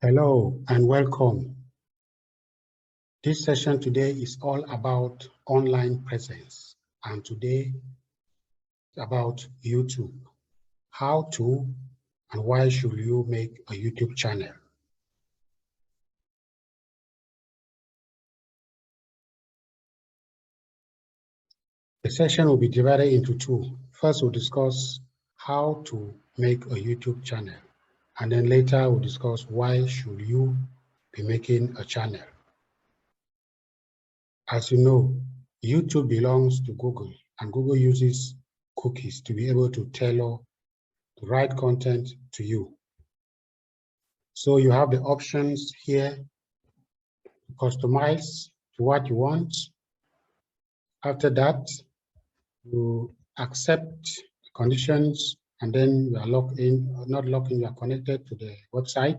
Hello and welcome. This session today is all about online presence, and today about YouTube. How to and why should you make a YouTube channel? The session will be divided into two. First, we'll discuss how to make a YouTube channel, and then later we'll discuss why should you be making a channel. As you know, YouTube belongs to Google, and Google uses cookies to be able to tailor the right content to you. So you have the options here to customize to what you want. After that, you accept the conditions, and then you are logged in, not logged in, you are connected to the website.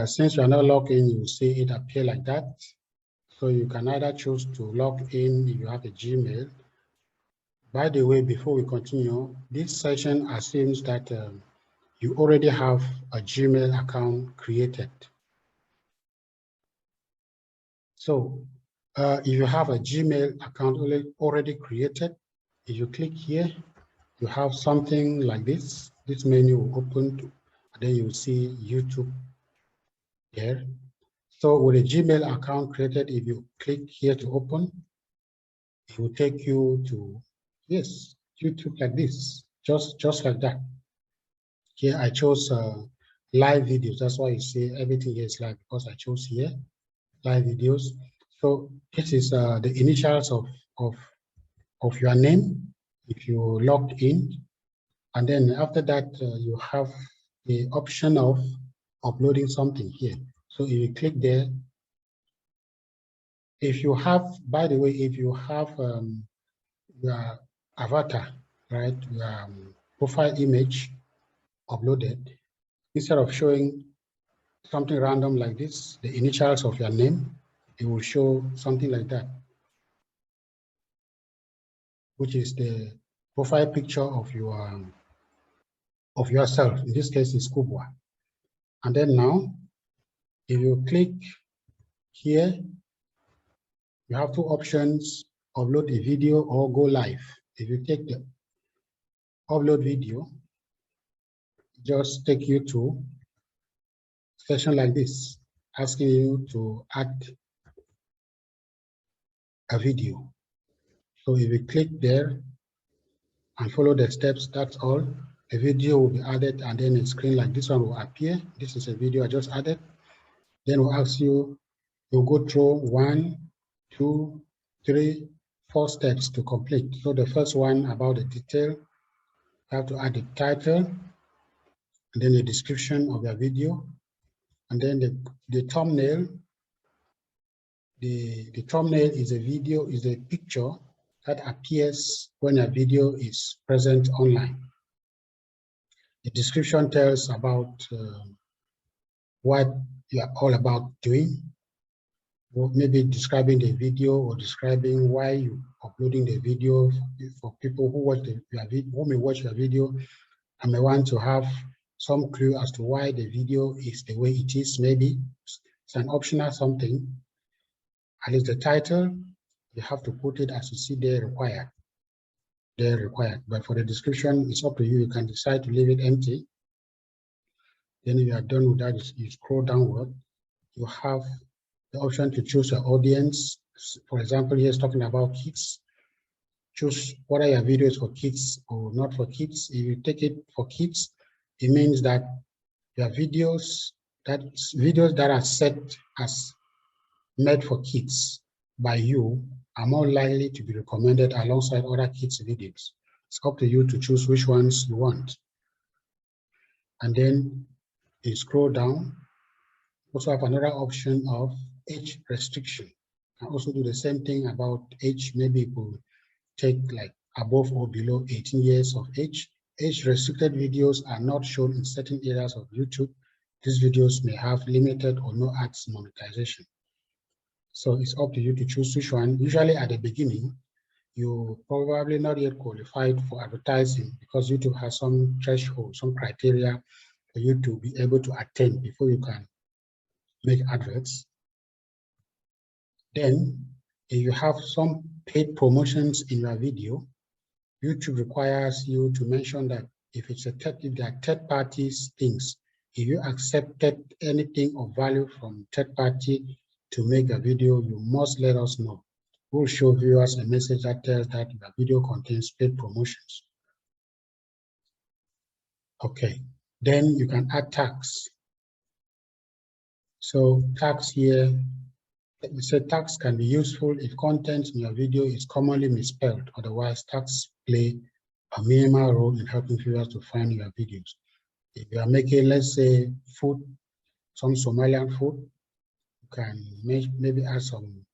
Since you are not logged in, you will see it appear like that. So you can either choose to log in if you have a Gmail. By the way, before we continue, this session assumes that you already have a Gmail account created. So if you have a Gmail account already created, if you click here, you have something like this. This menu will open, and then you will see YouTube there. So with a Gmail account created, if you click here to open, it will take you to, yes, YouTube like this, just like that. Here I chose live videos. That's why you see everything here is live, because I chose here live videos. So this is the initials of your name if you logged in, and then after that you have the option of uploading something here. So if you click there, if you have, by the way, if you have your avatar, right, your profile image uploaded, instead of showing something random like this, the initials of your name, it will show something like that, which is the profile picture of yourself. In this case, is kubwa. And then now, if you click here, you have two options: upload a video or go live. If you take the upload video, just take you to a session like this, asking you to add a video. So if you click there and follow the steps, that's all. A video will be added, and then a screen like this one will appear. This is a video I just added. Then we'll ask you, you'll go through 1, 2, 3, 4 steps to complete. So the first one about the detail, you have to add the title, and then the description of your video, and then the thumbnail. The thumbnail is a video, is a picture that appears when a video is present online. The description tells about what you are all about doing, or maybe describing the video or describing why you're uploading the video for people who watch who may watch your video and may want to have some clue as to why the video is the way it is. Maybe it's an optional something. At least the title, you have to put it as you see there required. They're required. But for the description, it's up to you. You can decide to leave it empty. Then if you are done with that, you scroll downward. You have the option to choose your audience. For example, here it's talking about kids. Choose whether your video is for kids or not for kids. If you take it for kids, it means that your videos that are set as made for kids by you are more likely to be recommended alongside other kids' videos. It's up to you to choose which ones you want. And then you scroll down. Also have another option of age restriction. You can also do the same thing about age. Maybe it will take like above or below 18 years of age. Age restricted videos are not shown in certain areas of YouTube. These videos may have limited or no ads monetization. So it's up to you to choose which one. Usually at the beginning, you're probably not yet qualified for advertising because YouTube has some threshold, some criteria for you to be able to attain before you can make adverts. Then, if you have some paid promotions in your video, YouTube requires you to mention that if there are third parties things, if you accepted anything of value from third party to make a video, you must let us know. We'll show viewers a message that tells that the video contains paid promotions. Okay, then you can add tags. So tags here, let me say tags can be useful if content in your video is commonly misspelled. Otherwise, tags play a minimal role in helping viewers to find your videos. If you are making, let's say, food, some Somalian food, you can maybe add some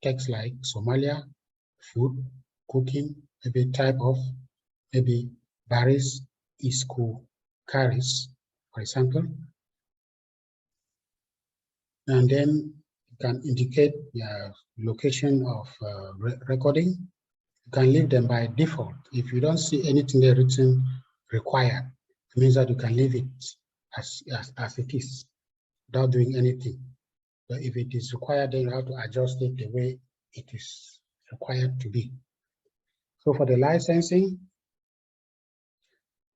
text like Somalia, food, cooking, maybe type of, maybe Baris, Isku, Karis, for example. And then you can indicate the location of recording. You can leave them by default. If you don't see anything there written required, it means that you can leave it as it is without doing anything. But if it is required, then you have to adjust it the way it is required to be. So for the licensing,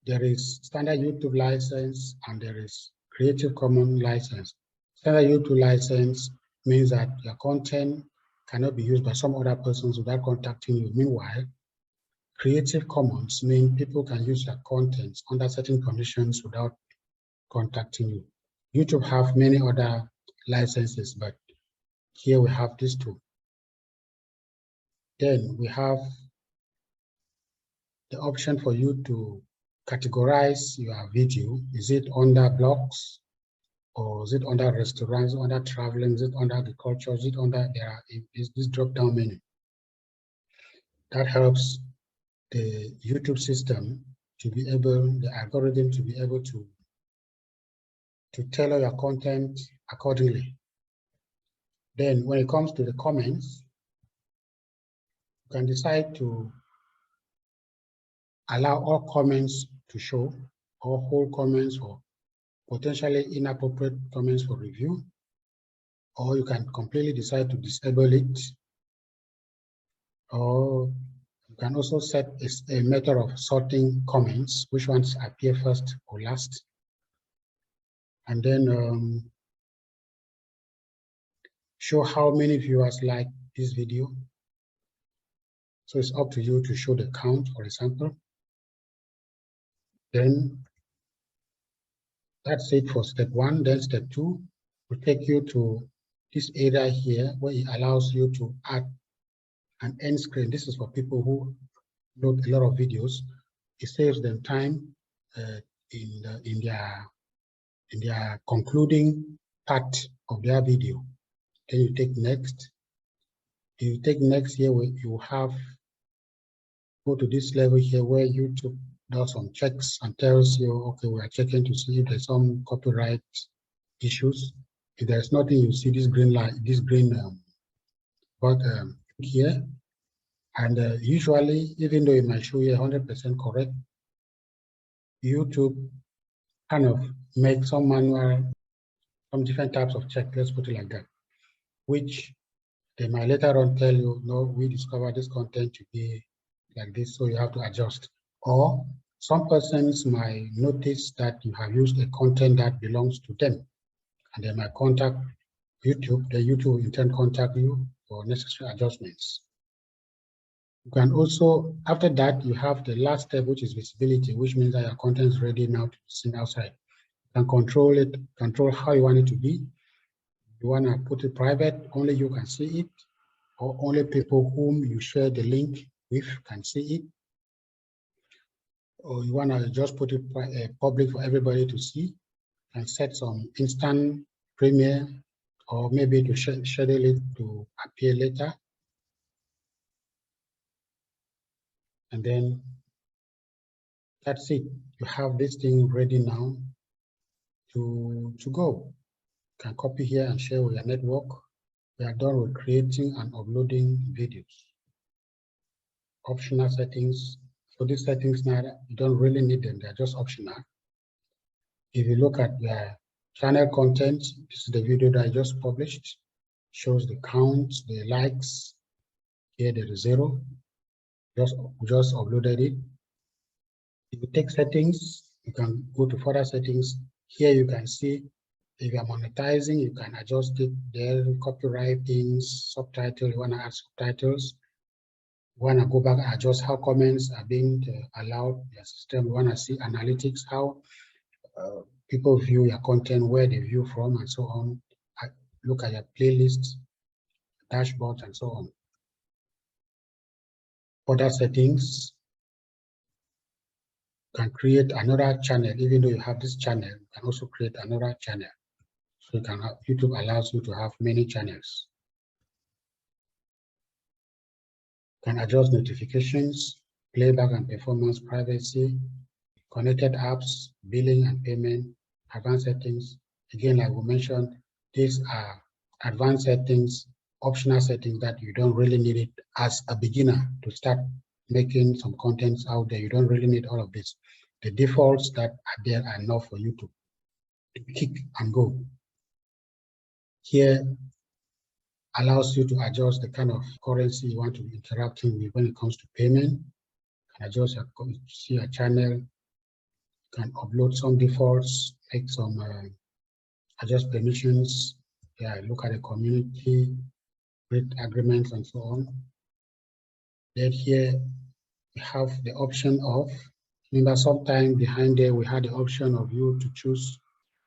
there is standard YouTube license and there is Creative Commons license. Standard YouTube license means that your content cannot be used by some other persons without contacting you. Meanwhile, Creative Commons means people can use your content under certain conditions without contacting you. YouTube have many other licenses, but here we have these two. Then we have the option for you to categorize your video. Is it under blogs, or is it under restaurants, under traveling, is it under agriculture, is it under this drop-down menu? That helps the YouTube system to be able, the algorithm to be able to tailor your content accordingly. Then when it comes to the comments, you can decide to allow all comments to show, or hold comments, or potentially inappropriate comments for review, or you can completely decide to disable it, or you can also set a method of sorting comments, which ones appear first or last, and then show how many viewers like this video. So it's up to you to show the count, for example. Then that's it for step one. Then step two will take you to this area here where it allows you to add an end screen. This is for people who load a lot of videos. It saves them time in their concluding part of their video. Then you take next. If you take next here, you have go to this level here where YouTube does some checks and tells you, okay, we are checking to see if there's some copyright issues. If there's nothing, you see this green light, this green button here. And usually, even though it might show you 100% correct, YouTube kind of makes some manual, some different types of check, let's put it like that, which they might later on tell you, no, we discovered this content to be like this, so you have to adjust. Or some persons might notice that you have used a content that belongs to them, and they might contact YouTube. The YouTube will in turn contact you for necessary adjustments. You can also, after that, you have the last step, which is visibility, which means that your content is ready now to be seen outside. You can control it, control how you want it to be. You want to put it private, only you can see it, or only people whom you share the link with can see it. Or you want to just put it public for everybody to see and set some instant premiere, or maybe to schedule it to appear later. And then that's it. You have this thing ready now to go. You can copy here and share with your network. We are done with creating and uploading videos. Optional settings. So these settings now, you don't really need them. They're just optional. If you look at the channel content, this is the video that I just published. Shows the count, the likes. Here there is 0. Just uploaded it. If you take settings, you can go to further settings. Here you can see if you are monetizing, you can adjust it there, copyright things, subtitle, you want to add subtitles. You want to go back and adjust how comments are being allowed, your system. You want to see analytics, how people view your content, where they view from, and so on. Look at your playlist, dashboard, and so on. Other settings, you can create another channel. Even though you have this channel, you can also create another channel. So you can have, YouTube allows you to have many channels. You can adjust notifications, playback and performance, privacy, connected apps, billing and payment, advanced settings. Again, like we mentioned, these are advanced settings, optional settings that you don't really need it as a beginner to start making some contents out there. You don't really need all of this. The defaults that are there are enough for you to kick and go. Here allows you to adjust the kind of currency you want to be interacting with when it comes to payment. You can adjust your channel. You can upload some defaults, make some adjust permissions. Yeah, look at the community, create agreements, and so on. Then here we have the option of, remember sometime behind there we had the option of you to choose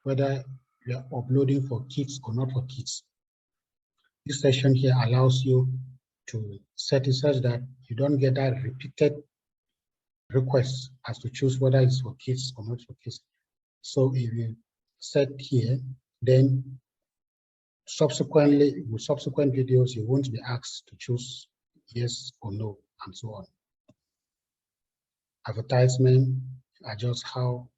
whether you are uploading for kids or not for kids. This section here allows you to set it such that you don't get that repeated request as to choose whether it's for kids or not for kids. So if you set here, then subsequently with subsequent videos, you won't be asked to choose yes or no, and so on. Advertisement, adjust how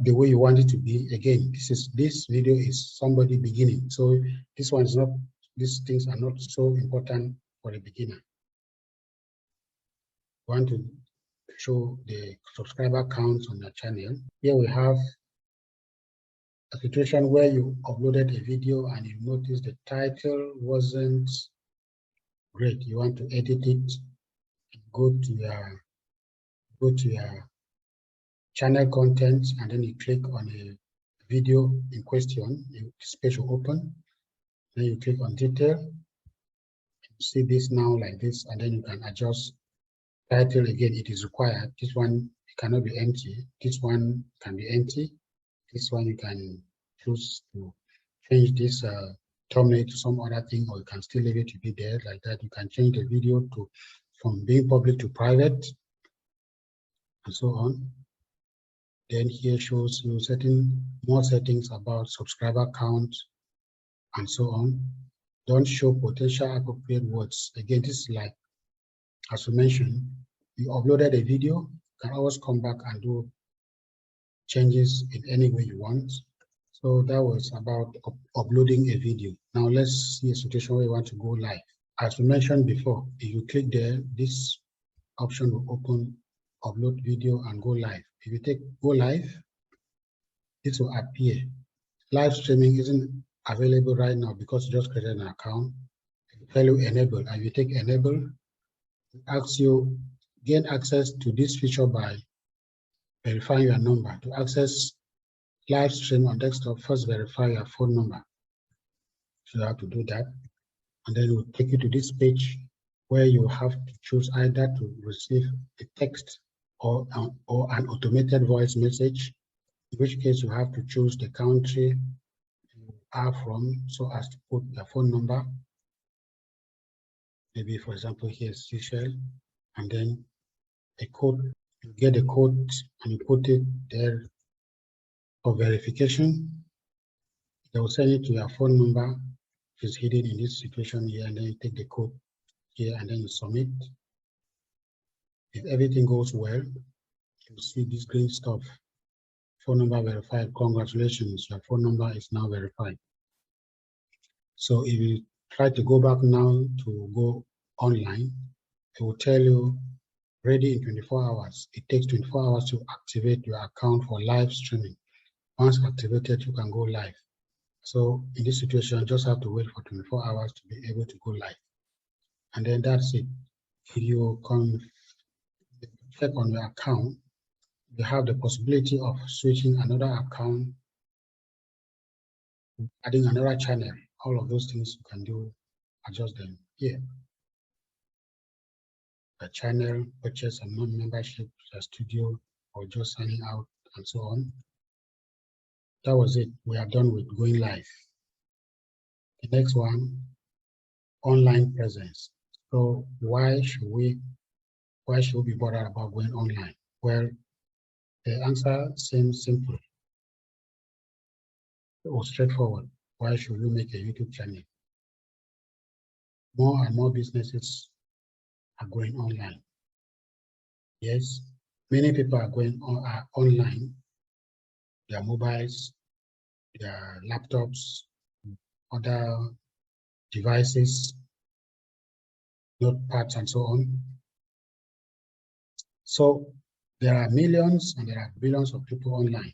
the way you want it to be. Again, this video is somebody beginning, so this one is not, these things are not so important for a beginner. You want to show the subscriber counts on your channel. Here we have a situation where you uploaded a video and you notice the title wasn't great. You want to edit it. Go to your channel content, and then you click on a video in question. This page will open. Then you click on detail. You see this now like this, and then you can adjust title. Again, it is required. This one it cannot be empty. This one can be empty. This one you can choose to change this thumbnail to some other thing, or you can still leave it to be there like that. You can change the video from being public to private, and so on. Then here shows you more settings about subscriber count and so on. Don't show potential appropriate words. Again, this is like, as we mentioned, you uploaded a video, you can always come back and do changes in any way you want. So that was about uploading a video. Now let's see a situation where you want to go live. As we mentioned before, if you click there, this option will open upload video and go live. If you take go live, this will appear. Live streaming isn't available right now because you just created an account. It will tell you enable, and if you take enable, it asks you gain access to this feature by verifying your number. To access live stream on desktop, first verify your phone number. So you have to do that, and then it will take you to this page where you have to choose either to receive a text or an automated voice message, in which case you have to choose the country you are from so as to put your phone number. Maybe, for example, here is Seychelles, and then a code. You get a code and you put it there for verification. They will send it to your phone number, which is hidden in this situation here, and then you take the code here and then you submit. If everything goes well, you'll see this green stuff. Phone number verified. Congratulations, your phone number is now verified. So if you try to go back now to go online, it will tell you ready in 24 hours. It takes 24 hours to activate your account for live streaming. Once activated, you can go live. So in this situation, you just have to wait for 24 hours to be able to go live. And then that's it. If you come check on your account, you have the possibility of switching another account, adding another channel. All of those things you can do, adjust them here. A channel, purchase a non-membership, a studio, or just signing out, and so on. That was it. We are done with going live. The next one, online presence. So why should we be bothered about going online? Well, the answer seems simple or straightforward. Why should we make a YouTube channel? More and more businesses are going online. Yes, many people are going online. Their mobiles, their laptops, other devices, notepads, and so on. So there are millions and there are billions of people online.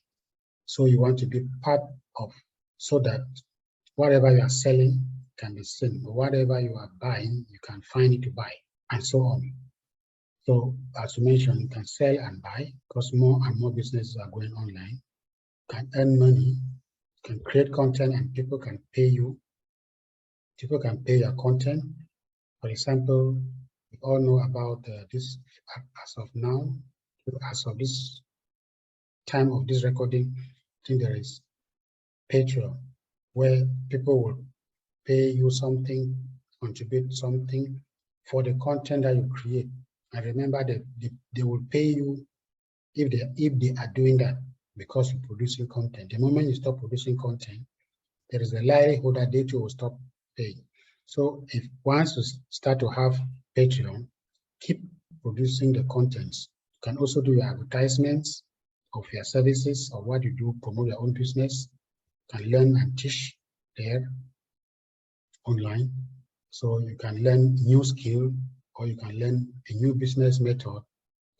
So you want to be part of, so that whatever you are selling can be seen, or whatever you are buying, you can find it to buy, and so on. So as you mentioned, you can sell and buy because more and more businesses are going online. You can earn money, you can create content, and people can pay you. People can pay your content. For example, we all know about this as of now, as of this time of this recording, I think there is Patreon, where people will pay you something, contribute something for the content that you create. And remember that they will pay you if they are doing that because you're producing content. The moment you stop producing content, there is a likelihood that they too will stop paying. So if once you start to have Patreon, keep producing the contents. You can also do your advertisements of your services or what you do, promote your own business. You can learn and teach there online. So you can learn new skill, or you can learn a new business method.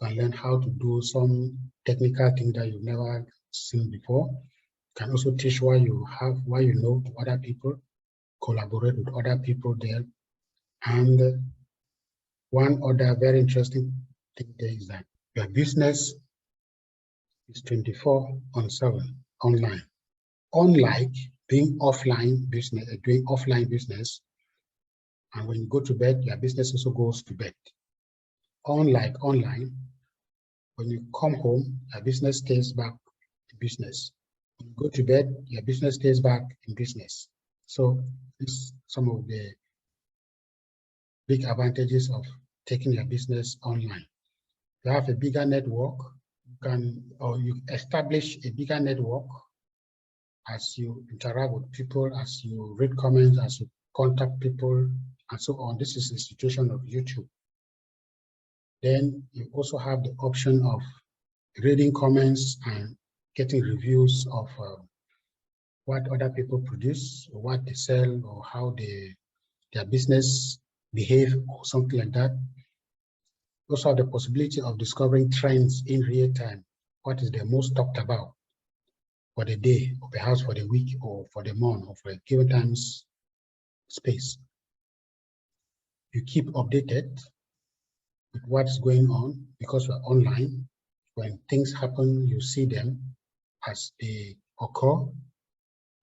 You can learn how to do some technical thing that you've never seen before. You can also teach what you know to other people, collaborate with other people there. And one other very interesting thing there is that your business is 24/7 online. Unlike doing offline business, and when you go to bed, your business also goes to bed. Unlike online, when you come home, your business stays back in business. When you go to bed, your business stays back in business. So this is some of the big advantages of taking your business online. You have a bigger network, you establish a bigger network as you interact with people, as you read comments, as you contact people, and so on. This is the situation of YouTube. Then you also have the option of reading comments and getting reviews of what other people produce, or what they sell, or how their business behave, or something like that. You also have the possibility of discovering trends in real time. What is the most talked about for the day, or perhaps for the week, or for the month, or for a given time's space. You keep updated with what's going on because you're online. When things happen, you see them as they occur,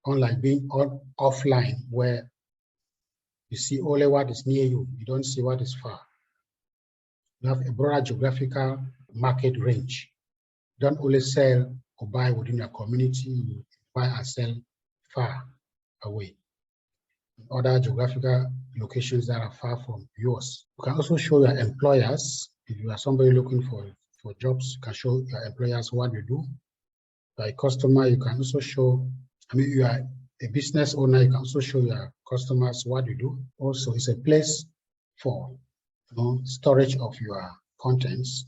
unlike being offline, where you see only what is near you. You don't see what is far. You have a broader geographical market range. You don't only sell or buy within your community, you buy and sell far away. Other geographical locations that are far from yours. You can also show your employers, if you are somebody looking for jobs, you can show your employers what you do. By customer, you can also show, you are a business owner, you can also show your customers what you do. Also, it's a place for storage of your contents.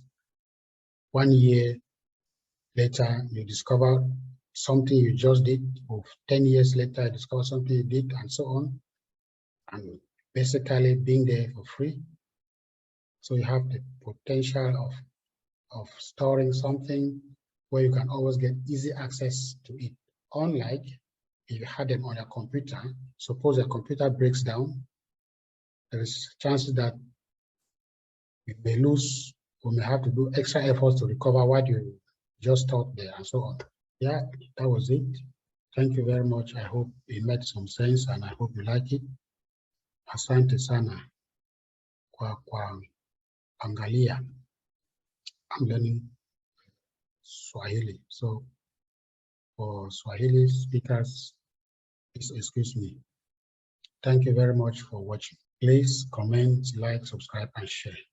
1 year later, you discover something you just did, or 10 years later, you discover something you did, and so on. And basically being there for free. So you have the potential of storing something where you can always get easy access to it. Unlike if you had them on your computer, suppose your computer breaks down, there is chances that you may lose or may have to do extra efforts to recover what you just stored there and so on. Yeah, that was it. Thank you very much. I hope it made some sense and I hope you like it. Asante sana kwa angalia. I'm learning Swahili. So for Swahili speakers, please excuse me. Thank you very much for watching. Please comment, like, subscribe, and share.